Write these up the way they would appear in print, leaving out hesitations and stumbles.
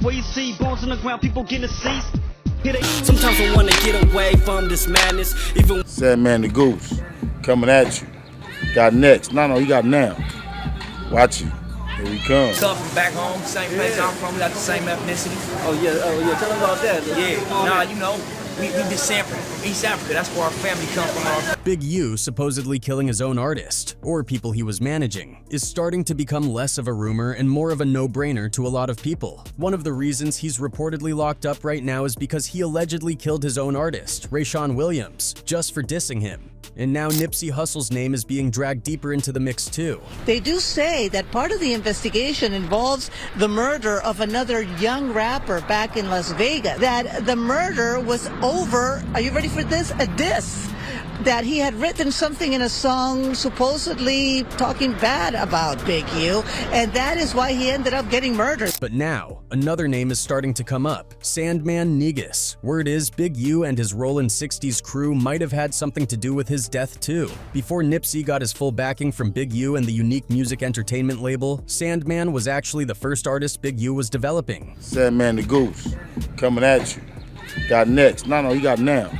east where you see bones on the ground, people getting deceased. Sometimes I wanna get away from this madness. Even Sandman Negus coming at you. Got next. No, he got now. Watch it. Here we come. Coming back home, same place I'm from, we got the same ethnicity. Oh yeah, tell them about that. We descend from East Africa, that's where our family comes from. Big U supposedly killing his own artist, or people he was managing, is starting to become less of a rumor and more of a no-brainer to a lot of people. One of the reasons he's reportedly locked up right now is because he allegedly killed his own artist, Rayshawn Williams, just for dissing him. And now Nipsey Hussle's name is being dragged deeper into the mix too. They do say that part of the investigation involves the murder of another young rapper back in Las Vegas. That the murder was over, are you ready for this? A diss. That he had written something in a song supposedly talking bad about Big U, and that is why he ended up getting murdered. But now, another name is starting to come up, Sandman Negus. Word is Big U and his Rollin 60s crew might have had something to do with his death too. Before Nipsey got his full backing from Big U and the Unique Music Entertainment label, Sandman was actually the first artist Big U was developing. Sandman Negus coming at you. Got next. No, he got now.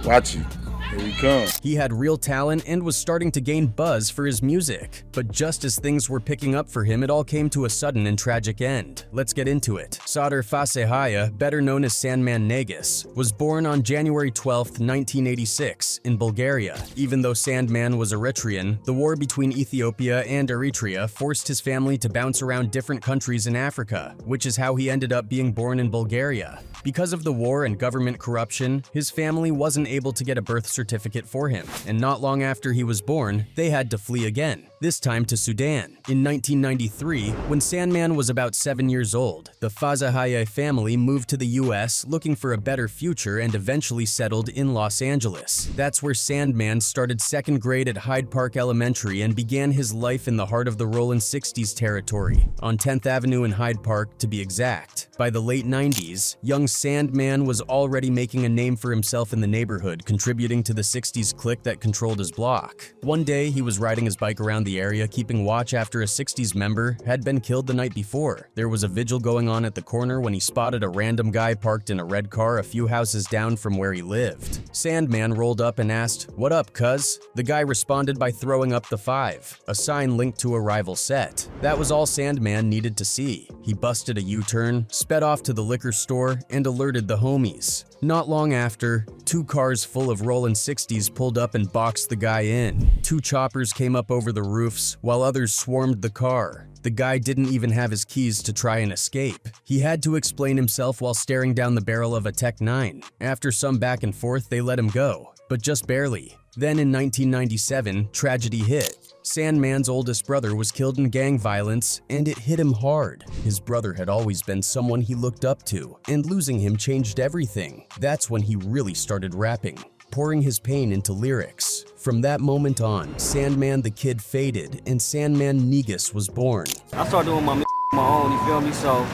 Watch it. Here we come. He had real talent and was starting to gain buzz for his music. But just as things were picking up for him, it all came to a sudden and tragic end. Let's get into it. Sadr Fasehaya, better known as Sandman Negus, was born on January 12, 1986, in Bulgaria. Even though Sandman was Eritrean, the war between Ethiopia and Eritrea forced his family to bounce around different countries in Africa, which is how he ended up being born in Bulgaria. Because of the war and government corruption, his family wasn't able to get a birth certificate for him, and not long after he was born, they had to flee again, this time to Sudan. In 1993, when Sandman was about 7 years old, the Fasehaya family moved to the US looking for a better future and eventually settled in Los Angeles. That's where Sandman started second grade at Hyde Park Elementary and began his life in the heart of the Rollin 60s territory, on 10th Avenue in Hyde Park to be exact. By the late 90s, young Sandman was already making a name for himself in the neighborhood, contributing to the 60s clique that controlled his block. One day, he was riding his bike around the area, keeping watch after a 60s member had been killed the night before. There was a vigil going on at the corner when he spotted a random guy parked in a red car a few houses down from where he lived. Sandman rolled up and asked, "What up, cuz?" The guy responded by throwing up the 5, a sign linked to a rival set. That was all Sandman needed to see. He busted a U-turn, sped off to the liquor store, and alerted the homies. Not long after, 2 cars full of Rollin 60s pulled up and boxed the guy in. 2 choppers came up over the roofs, while others swarmed the car. The guy didn't even have his keys to try and escape. He had to explain himself while staring down the barrel of a Tech 9. After some back and forth, they let him go, but just barely. Then in 1997, tragedy hit. Sandman's oldest brother was killed in gang violence, and it hit him hard. His brother had always been someone he looked up to, and losing him changed everything. That's when he really started rapping, pouring his pain into lyrics. From that moment on, Sandman the Kid faded, and Sandman Negus was born. I started doing my own, you feel me? So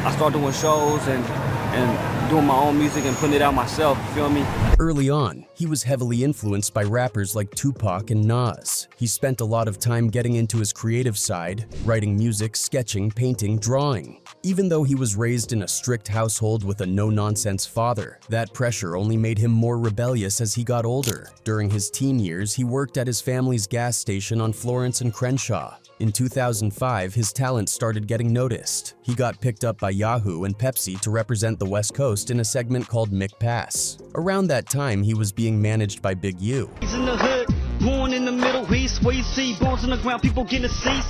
I started doing shows and doing my own music and putting it out myself, you feel me? Early on, he was heavily influenced by rappers like Tupac and Nas. He spent a lot of time getting into his creative side, writing music, sketching, painting, drawing. Even though he was raised in a strict household with a no-nonsense father, that pressure only made him more rebellious as he got older. During his teen years, he worked at his family's gas station on Florence and Crenshaw. In 2005, his talent started getting noticed. He got picked up by Yahoo and Pepsi to represent the West Coast in a segment called Mick Pass. Around that time, he was being managed by Big U. He's in the hood, born in the Middle East where you see bones on the ground, people getting deceased.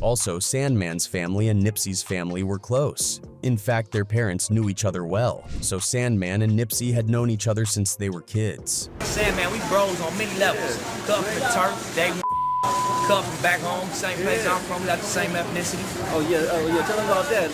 Also, Sandman's family and Nipsey's family were close. In fact, their parents knew each other well, so Sandman and Nipsey had known each other since they were kids. Sandman, we bros on many levels. Come from the turf, they come from back home, same place I'm from, we got the same ethnicity. Oh yeah, tell them about that.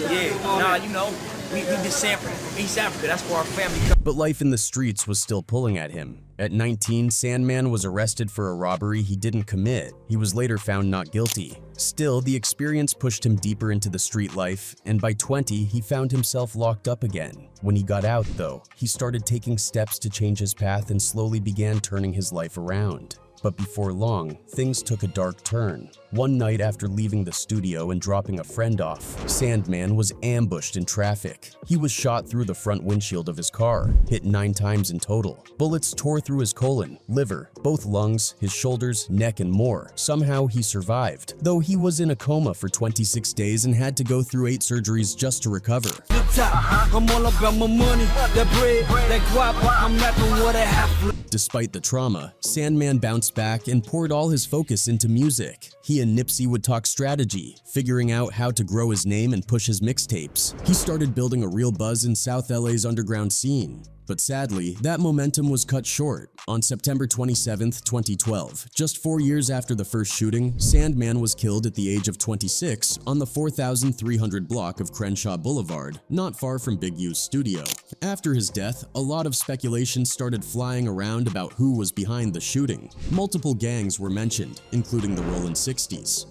We descend from East Africa, that's where our family comes. But life in the streets was still pulling at him. At 19, Sandman was arrested for a robbery he didn't commit. He was later found not guilty. Still, the experience pushed him deeper into the street life, and by 20, he found himself locked up again. When he got out, though, he started taking steps to change his path and slowly began turning his life around. But before long, things took a dark turn. One night after leaving the studio and dropping a friend off, Sandman was ambushed in traffic. He was shot through the front windshield of his car, hit 9 times in total. Bullets tore through his colon, liver, both lungs, his shoulders, neck, and more. Somehow he survived, though he was in a coma for 26 days and had to go through 8 surgeries just to recover. I'm all about my money, that bread, that guap, I'm rapping what I have. Despite the trauma, Sandman bounced back and poured all his focus into music. He and Nipsey would talk strategy, figuring out how to grow his name and push his mixtapes. He started building a real buzz in South LA's underground scene. But sadly, that momentum was cut short. On September 27, 2012, just 4 years after the first shooting, Sandman was killed at the age of 26 on the 4300 block of Crenshaw Boulevard, not far from Big U's studio. After his death, a lot of speculation started flying around about who was behind the shooting. Multiple gangs were mentioned, including the Rollin 60s.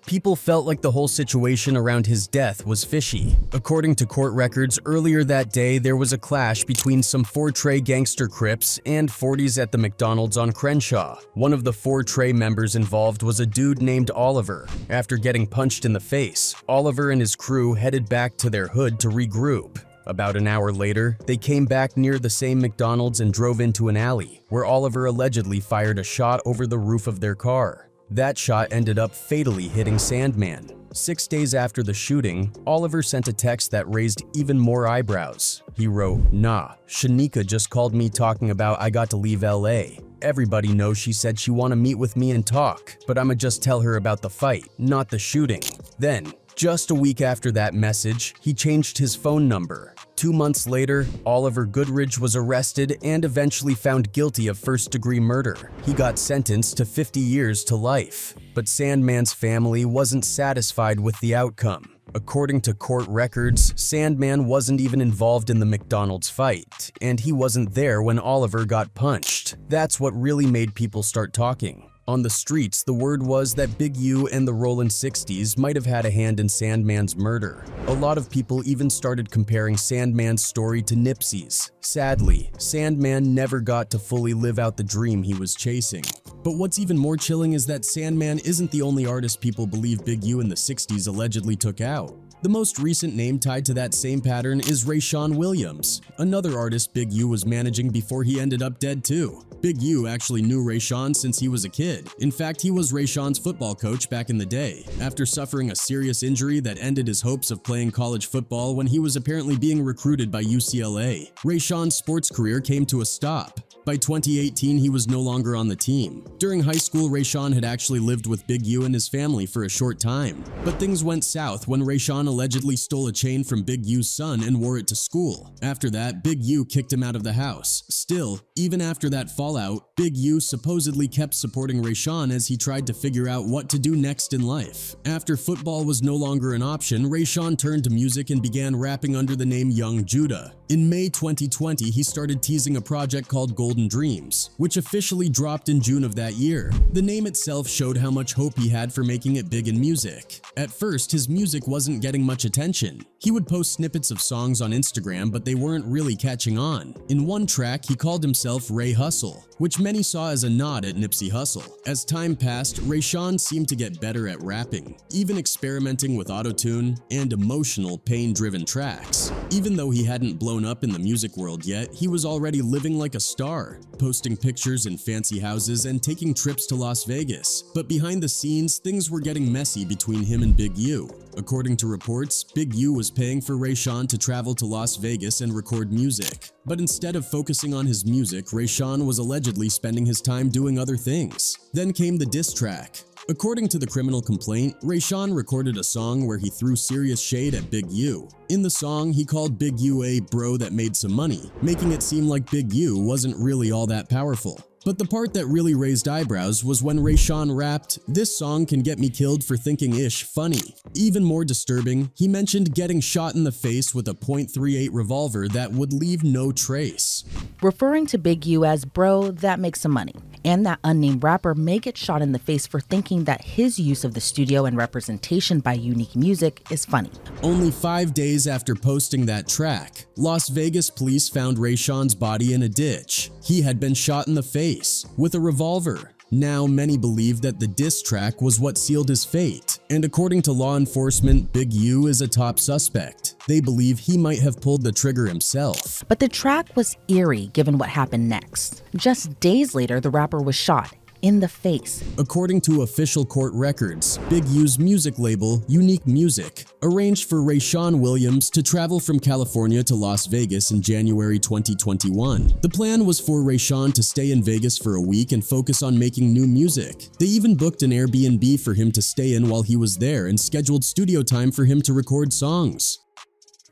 People felt like the whole situation around his death was fishy. According to court records, earlier that day there was a clash between some 4 Trey gangster Crips and 40s at the McDonald's on Crenshaw. One of the 4 Trey members involved was a dude named Oliver. After getting punched in the face, Oliver and his crew headed back to their hood to regroup. About an hour later, they came back near the same McDonald's and drove into an alley, where Oliver allegedly fired a shot over the roof of their car. That shot ended up fatally hitting Sandman. 6 days after the shooting, Oliver sent a text that raised even more eyebrows. He wrote, "Nah, Shanika just called me talking about I got to leave LA. Everybody knows she said she wanna meet with me and talk, but I'ma just tell her about the fight, not the shooting." Then, just a week after that message, he changed his phone number. 2 months later, Oliver Goodridge was arrested and eventually found guilty of first-degree murder. He got sentenced to 50 years to life. But Sandman's family wasn't satisfied with the outcome. According to court records, Sandman wasn't even involved in the McDonald's fight, and he wasn't there when Oliver got punched. That's what really made people start talking. On the streets, the word was that Big U and the Rollin 60s might have had a hand in Sandman's murder. A lot of people even started comparing Sandman's story to Nipsey's. Sadly, Sandman never got to fully live out the dream he was chasing. But what's even more chilling is that Sandman isn't the only artist people believe Big U in the 60s allegedly took out. The most recent name tied to that same pattern is Rayshawn Williams, another artist Big U was managing before he ended up dead too. Big U actually knew Rayshawn since he was a kid. In fact, he was Rayshawn's football coach back in the day, after suffering a serious injury that ended his hopes of playing college football when he was apparently being recruited by UCLA. Rayshawn's sports career came to a stop. By 2018, he was no longer on the team. During high school, Rayshawn had actually lived with Big U and his family for a short time. But things went south when Rayshawn allegedly stole a chain from Big U's son and wore it to school. After that, Big U kicked him out of the house. Still, even after that fallout, Big U supposedly kept supporting Rayshawn as he tried to figure out what to do next in life. After football was no longer an option, Rayshawn turned to music and began rapping under the name Young Judah. In May 2020, he started teasing a project called Golden Dreams, which officially dropped in June of that year. The name itself showed how much hope he had for making it big in music. At first, his music wasn't getting much attention. He would post snippets of songs on Instagram, but they weren't really catching on. In one track, he called himself Ray Hussle, which many saw as a nod at Nipsey Hussle. As time passed, Rayshawn seemed to get better at rapping, even experimenting with autotune and emotional, pain-driven tracks. Even though he hadn't blown up in the music world yet, he was already living like a star, posting pictures in fancy houses and taking trips to Las Vegas. But behind the scenes, things were getting messy between him and Big U. According to reports, Big U was paying for Rayshawn to travel to Las Vegas and record music. But instead of focusing on his music, Rayshawn was allegedly spending his time doing other things. Then came the diss track. According to the criminal complaint, Rayshawn recorded a song where he threw serious shade at Big U. In the song, he called Big U a bro that made some money, making it seem like Big U wasn't really all that powerful. But the part that really raised eyebrows was when Rayshawn rapped, "This song can get me killed for thinking ish funny." Even more disturbing, he mentioned getting shot in the face with a .38 revolver that would leave no trace. Referring to Big U as bro that makes some money, and that unnamed rapper may get shot in the face for thinking that his use of the studio and representation by Unique Music is funny. Only 5 days after posting that track, Las Vegas police found Rayshawn's body in a ditch. He had been shot in the face with a revolver. Now, many believe that the diss track was what sealed his fate, and according to law enforcement, Big U is a top suspect. They believe he might have pulled the trigger himself. But the track was eerie given what happened next. Just days later, the rapper was shot in the face. According to official court records, Big U's music label, Unique Music, arranged for Rayshawn Williams to travel from California to Las Vegas in January 2021. The plan was for Rayshawn to stay in Vegas for a week and focus on making new music. They even booked an Airbnb for him to stay in while he was there and scheduled studio time for him to record songs.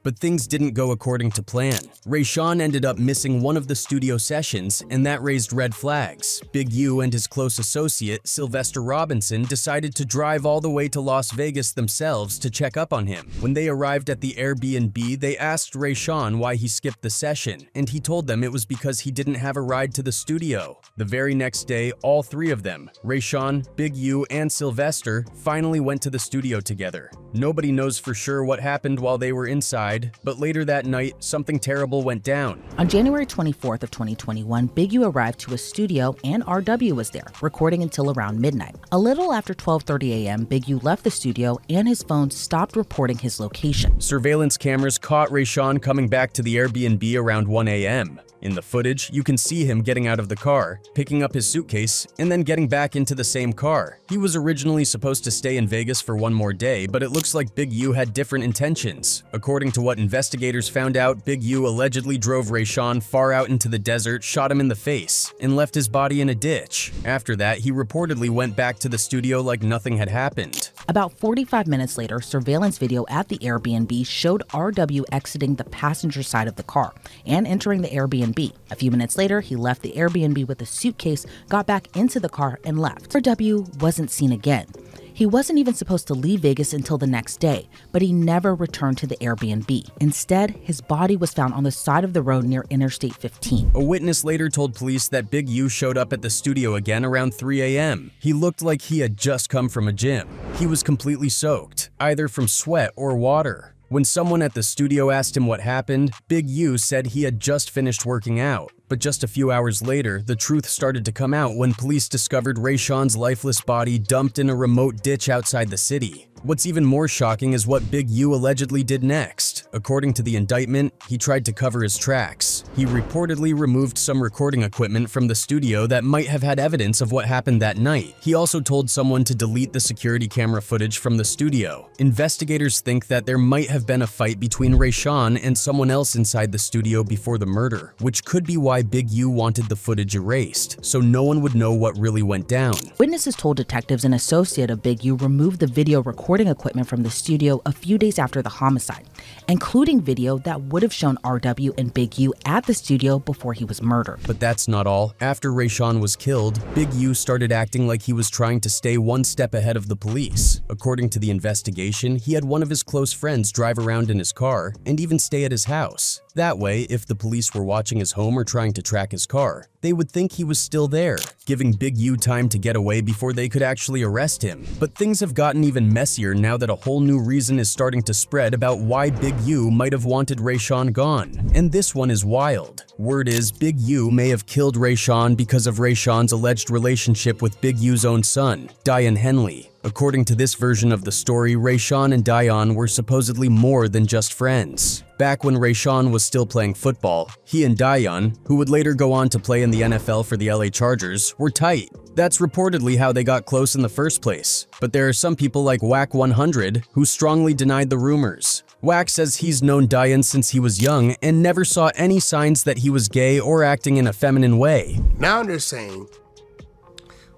But things didn't go according to plan. Rayshawn ended up missing one of the studio sessions, and that raised red flags. Big U and his close associate, Sylvester Robinson, decided to drive all the way to Las Vegas themselves to check up on him. When they arrived at the Airbnb, they asked Rayshawn why he skipped the session, and he told them it was because he didn't have a ride to the studio. The very next day, all three of them, Rayshawn, Big U, and Sylvester, finally went to the studio together. Nobody knows for sure what happened while they were inside, but later that night, something terrible went down. On January 24th of 2021, Big U arrived to a studio and RW was there, recording until around midnight. A little after 12:30 a.m., Big U left the studio and his phone stopped reporting his location. Surveillance cameras caught Rayshawn coming back to the Airbnb around 1 a.m. In the footage, you can see him getting out of the car, picking up his suitcase, and then getting back into the same car. He was originally supposed to stay in Vegas for one more day, but it looks like Big U had different intentions. According to what investigators found out, Big U allegedly drove Rayshawn far out into the desert, shot him in the face, and left his body in a ditch. After that, he reportedly went back to the studio like nothing had happened. About 45 minutes later, surveillance video at the Airbnb showed RW exiting the passenger side of the car and entering the Airbnb. A few minutes later, he left the Airbnb with a suitcase, got back into the car, and left. RW wasn't seen again. He wasn't even supposed to leave Vegas until the next day, but he never returned to the Airbnb. Instead, his body was found on the side of the road near Interstate 15. A witness later told police that Big U showed up at the studio again around 3 a.m. He looked like he had just come from a gym. He was completely soaked, either from sweat or water. When someone at the studio asked him what happened, Big U said he had just finished working out. But just a few hours later, the truth started to come out when police discovered Rayshawn's lifeless body dumped in a remote ditch outside the city. What's even more shocking is what Big U allegedly did next. According to the indictment, he tried to cover his tracks. He reportedly removed some recording equipment from the studio that might have had evidence of what happened that night. He also told someone to delete the security camera footage from the studio. Investigators think that there might have been a fight between Rayshawn and someone else inside the studio before the murder, which could be why Big U wanted the footage erased, so no one would know what really went down. Witnesses told detectives an associate of Big U removed the video recording equipment from the studio a few days after the homicide, including video that would have shown RW and Big U at the studio before he was murdered. But that's not all. After Rayshawn was killed, Big U started acting like he was trying to stay one step ahead of the police. According to the investigation, he had one of his close friends drive around in his car and even stay at his house. That way, if the police were watching his home or trying to track his car, they would think he was still there, giving Big U time to get away before they could actually arrest him. But things have gotten even messier now that a whole new reason is starting to spread about why Big U might have wanted Rayshawn gone. And this one is wild. Word is Big U may have killed Rayshawn because of Rayshawn's alleged relationship with Big U's own son, Dion Henley. According to this version of the story, Rayshawn and Dion were supposedly more than just friends. Back when Rayshawn was still playing football, he and Dion, who would later go on to play in the NFL for the LA Chargers, were tight. That's reportedly how they got close in the first place. But there are some people like Whack 100 who strongly denied the rumors. Whack says he's known Dion since he was young and never saw any signs that he was gay or acting in a feminine way. Now they're saying,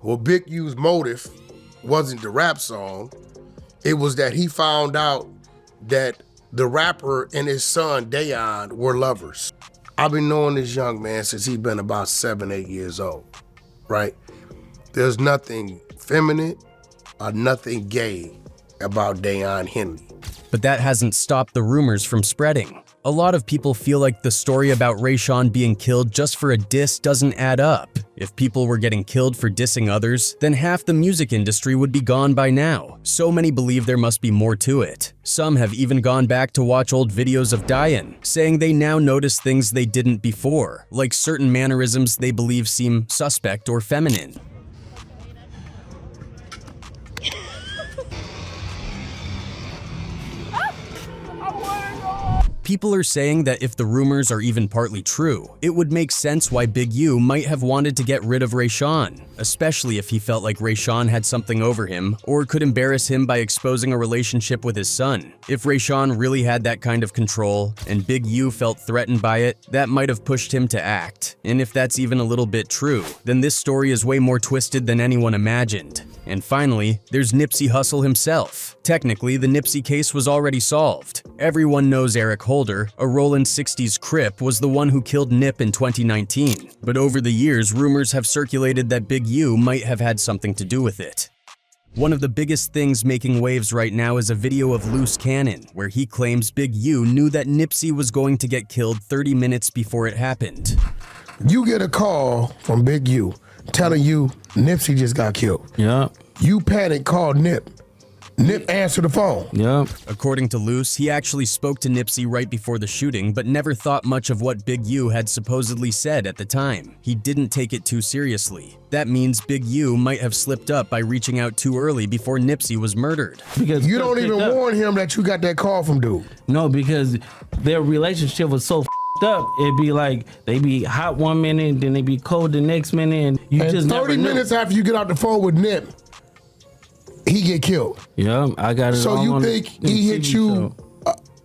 well, Big U's motive wasn't the rap song. It was that he found out that the rapper and his son, Dion, were lovers. I've been knowing this young man since he's been about 7, 8 years old, right? There's nothing feminine or nothing gay about Dion Henley. But that hasn't stopped the rumors from spreading. A lot of people feel like the story about Rayshawn being killed just for a diss doesn't add up. If people were getting killed for dissing others, then half the music industry would be gone by now. So many believe there must be more to it. Some have even gone back to watch old videos of Dion, saying they now notice things they didn't before, like certain mannerisms they believe seem suspect or feminine. People are saying that if the rumors are even partly true, it would make sense why Big U might have wanted to get rid of Rayshawn, especially if he felt like Rayshawn had something over him or could embarrass him by exposing a relationship with his son. If Rayshawn really had that kind of control and Big U felt threatened by it, that might have pushed him to act. And if that's even a little bit true, then this story is way more twisted than anyone imagined. And finally, there's Nipsey Hussle himself. Technically, the Nipsey case was already solved. Everyone knows Eric Holder, a Rollin 60s Crip, was the one who killed Nip in 2019. But over the years, rumors have circulated that Big U might have had something to do with it. One of the biggest things making waves right now is a video of Loose Cannon, where he claims Big U knew that Nipsey was going to get killed 30 minutes before it happened. You get a call from Big U telling you Nipsey just got killed. Yeah. You panic, call Nip. Nip answered the phone. Yeah. According to Loose, he actually spoke to Nipsey right before the shooting, but never thought much of what Big U had supposedly said at the time. He didn't take it too seriously. That means Big U might have slipped up by reaching out too early before Nipsey was murdered. Because you don't even warn him that you got that call from dude. No, because their relationship was so up. It'd be like they be hot one minute, then they be cold the next minute, and you just never 30 knew. minutes after you get out the phone with Nip, he get killed. Yeah, I got it. So you think he hit you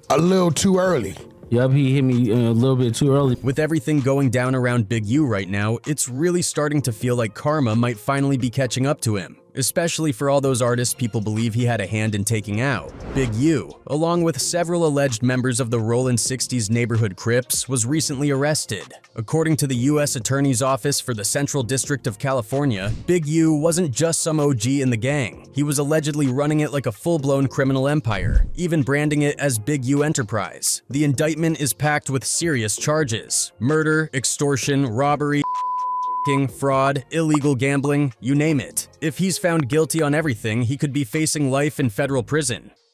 a little too early? Yep, he hit me a little bit too early. With everything going down around Big U right now, it's really starting to feel like karma might finally be catching up to him, especially for all those artists people believe he had a hand in taking out. Big U, along with several alleged members of the Rollin 60s neighborhood Crips, was recently arrested. According to the U.S. Attorney's Office for the Central District of California, Big U wasn't just some OG in the gang. He was allegedly running it like a full-blown criminal empire, even branding it as Big U Enterprise. The indictment is packed with serious charges: murder, extortion, robbery, fraud, illegal gambling, you name it. If he's found guilty on everything, he could be facing life in federal prison.